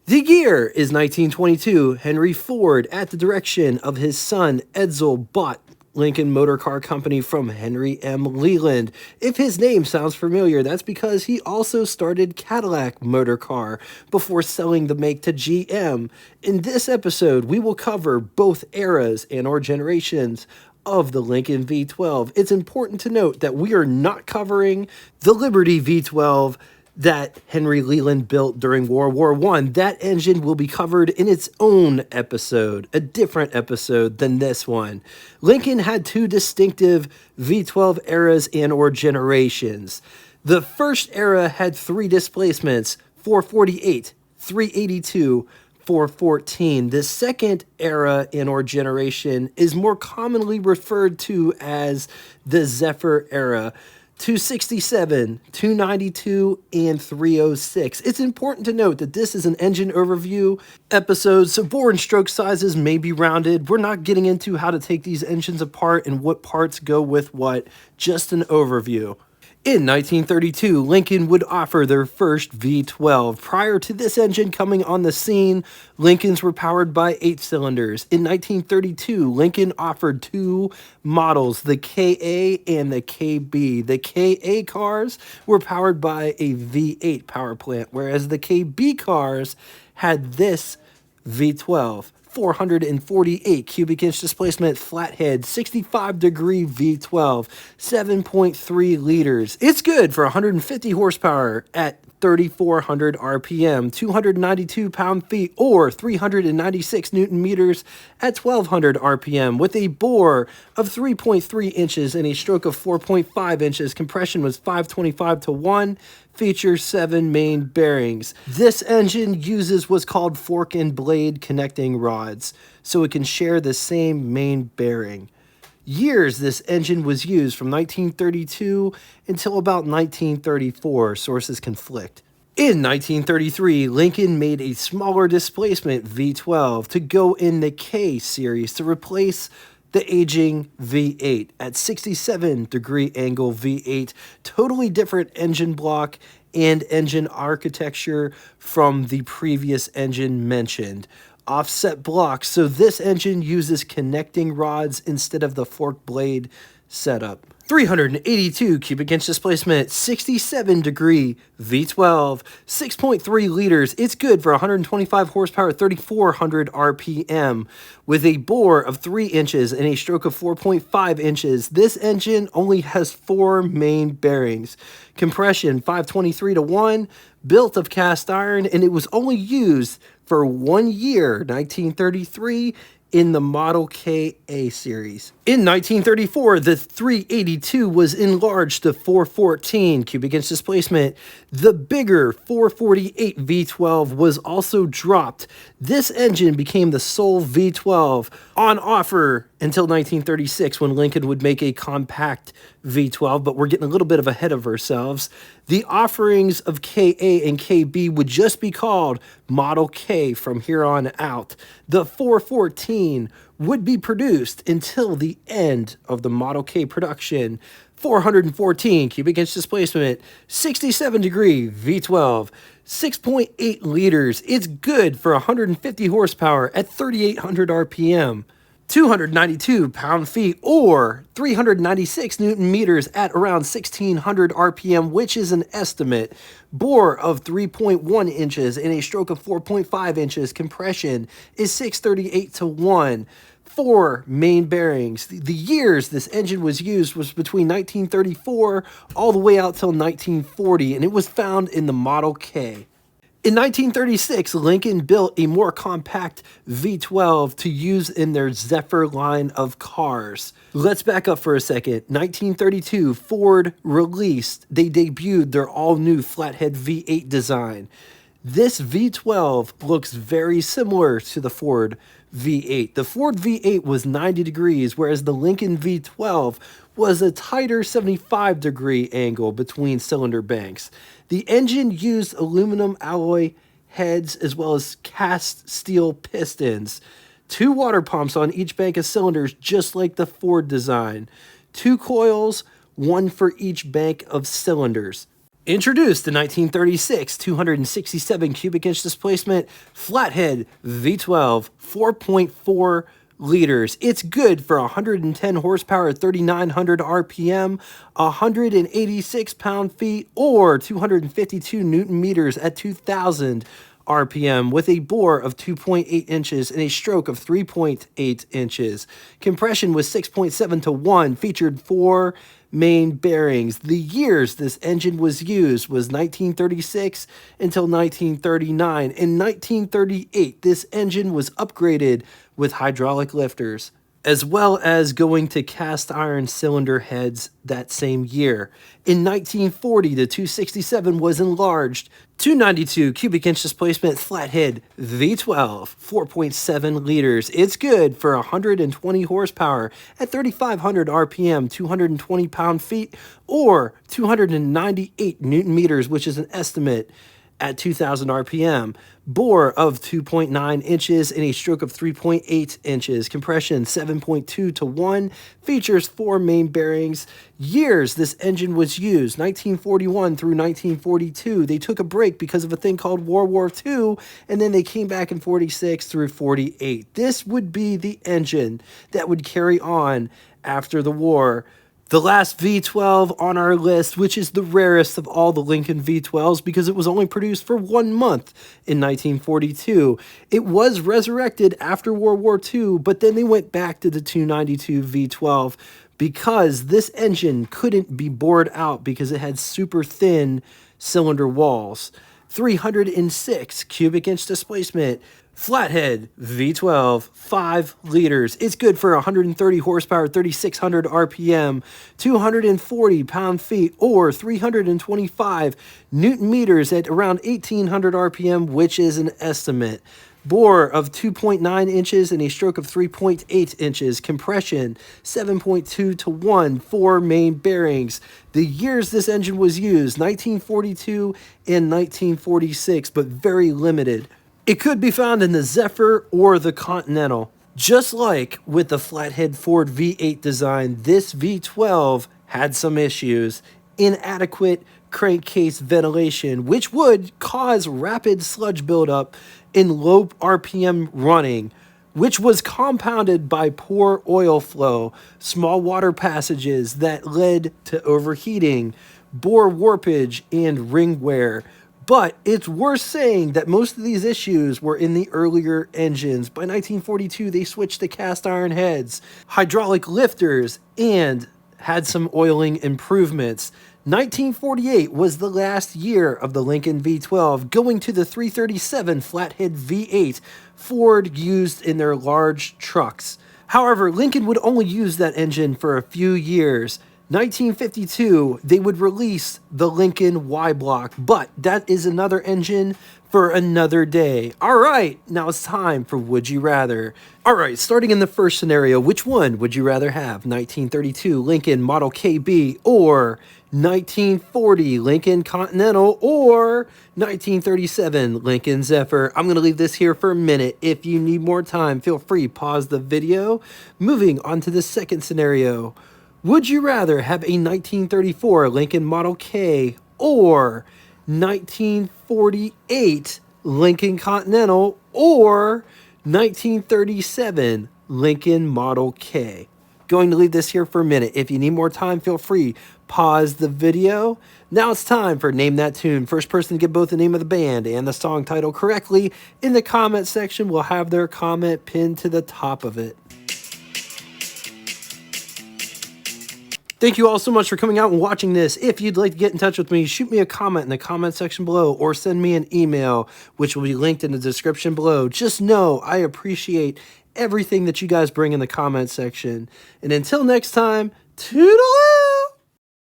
The year is 1922. Henry Ford, at the direction of his son Edsel, bought Lincoln Motor Car Company from Henry M. Leland. If his name sounds familiar, that's because he also started Cadillac Motor Car before selling the make to GM. In this episode, we will cover both eras and/or generations of the Lincoln V12. It's important to note that we are not covering the Liberty V12 that Henry Leland built during World War I. That engine will be covered in its own episode, a different episode than this one. Lincoln had two distinctive V12 eras and/or generations. The first era had three displacements: 448, 382, 414. The second era and/or generation is more commonly referred to as the Zephyr era: 267, 292, and 306. It's important to note that this is an engine overview episode, so bore and stroke sizes may be rounded. We're not getting into how to take these engines apart and what parts go with what, just an overview. In 1932, Lincoln would offer their first V12. Prior to this engine coming on the scene, Lincolns were powered by 8 cylinders. In 1932, Lincoln offered two models, the KA and the KB. The KA cars were powered by a V8 power plant, whereas the KB cars had this V12. 448 cubic inch displacement flathead, 65-degree V12, 7.3 liters. It's good for 150 horsepower at 3,400 RPM, 292 pound-feet, or 396 Newton meters at 1,200 RPM, with a bore of 3.3 inches and a stroke of 4.5 inches. Compression was 525 to 1. Features 7 main bearings. This engine uses what's called fork and blade connecting rods, so it can share the same main bearing. Years this engine was used from 1932 until about 1934. Sources conflict. In 1933, Lincoln made a smaller displacement V12 to go in the K series to replace the aging V8 at 67-degree angle V8. Totally different engine block and engine architecture from the previous engine mentioned. Offset blocks, so this engine uses connecting rods instead of the fork blade setup. 382 cubic inch displacement, 67-degree V12, 6.3 liters. It's good for 125 horsepower, 3,400 RPM, with a bore of 3 inches and a stroke of 4.5 inches. This engine only has 4 main bearings. Compression 523 to 1, built of cast iron, and it was only used for 1 year, 1933, in the Model K A series. In 1934, the 382 was enlarged to 414 cubic inch displacement. The bigger 448 V12 was also dropped. This engine became the sole V12 on offer until 1936, when Lincoln would make a compact V12, but we're getting a little bit ahead of ourselves. The offerings of KA and KB would just be called Model K from here on out. The 414 would be produced until the end of the Model K production. 414 cubic inch displacement, 67-degree V12, 6.8 liters. It's good for 150 horsepower at 3,800 RPM. 292 pound-feet, or 396 Newton meters at around 1,600 RPM, which is an estimate. Bore of 3.1 inches and a stroke of 4.5 inches. Compression is 638 to 1. 4 main bearings. The years this engine was used was between 1934 all the way out till 1940, and it was found in the Model K. In 1936, Lincoln built a more compact V12 to use in their Zephyr line of cars. Let's back up for a second. 1932, Ford they debuted their all-new flathead V8 design. This V12 looks very similar to the Ford V8. The Ford V8 was 90 degrees, whereas the Lincoln V12 was a tighter 75-degree angle between cylinder banks. The engine used aluminum alloy heads as well as cast steel pistons. 2 water pumps on each bank of cylinders, just like the Ford design. 2 coils, 1 for each bank of cylinders. Introduced in 1936, 267 cubic inch displacement, flathead V12, 4.4 liters. It's good for 110 horsepower at 3,900 RPM, 186 pound-feet, or 252 Newton meters at 2,000 RPM with a bore of 2.8 inches and a stroke of 3.8 inches. Compression was 6.7 to 1, featured 4 main bearings. The years this engine was used was 1936 until 1939. In 1938, this engine was upgraded with hydraulic lifters, as well as going to cast iron cylinder heads that same year. In 1940, the 267 was enlarged. 292 cubic inch displacement flathead V12, 4.7 liters. It's good for 120 horsepower at 3,500 RPM, 220 pound-feet, or 298 Newton meters, which is an estimate at 2,000 RPM. Bore of 2.9 inches and a stroke of 3.8 inches. Compression 7.2 to 1. Features 4 main bearings. Years this engine was used, 1941 through 1942. They took a break because of a thing called World War II, and then they came back in 46 through 48. This would be the engine that would carry on after the war. The last V12 on our list, which is the rarest of all the Lincoln V12s because it was only produced for 1 month in 1942. It was resurrected after World War II, but then they went back to the 292 V12 because this engine couldn't be bored out because it had super thin cylinder walls. 306 cubic inch displacement. Flathead V12, 5 liters. It's good for 130 horsepower, 3,600 RPM, 240 pound-feet, or 325 Newton meters at around 1,800 RPM, which is an estimate. Bore of 2.9 inches and a stroke of 3.8 inches. Compression 7.2 to 1. 4 main bearings. The years this engine was used, 1942 and 1946, but very limited. It could be found in the Zephyr or the Continental. Just like with the flathead Ford V8 design, this V12 had some issues. Inadequate crankcase ventilation, which would cause rapid sludge buildup in low RPM running, which was compounded by poor oil flow, small water passages that led to overheating, bore warpage, and ring wear. But it's worth saying that most of these issues were in the earlier engines. By 1942, they switched to cast iron heads, hydraulic lifters, and had some oiling improvements. 1948 was the last year of the Lincoln V12, going to the 337 flathead V8 Ford used in their large trucks. However, Lincoln would only use that engine for a few years. 1952, they would release the Lincoln Y Block, but that is another engine for another day. All right, now it's time for Would You Rather. All right, starting in the first scenario, which one would you rather have? 1932 Lincoln Model KB or 1940 Lincoln Continental or 1937 Lincoln Zephyr? I'm going to leave this here for a minute. If you need more time, feel free, pause the video. Moving on to the second scenario. Would you rather have a 1934 Lincoln Model K or 1948 Lincoln Continental or 1937 Lincoln Model K? Going to leave this here for a minute. If you need more time, feel free, pause the video. Now it's time for Name That Tune. First person to get both the name of the band and the song title correctly in the comment section will have their comment pinned to the top of it. Thank you all so much for coming out and watching this. If you'd like to get in touch with me, shoot me a comment in the comment section below or send me an email, which will be linked in the description below. Just know I appreciate everything that you guys bring in the comment section. And until next time, toodaloo!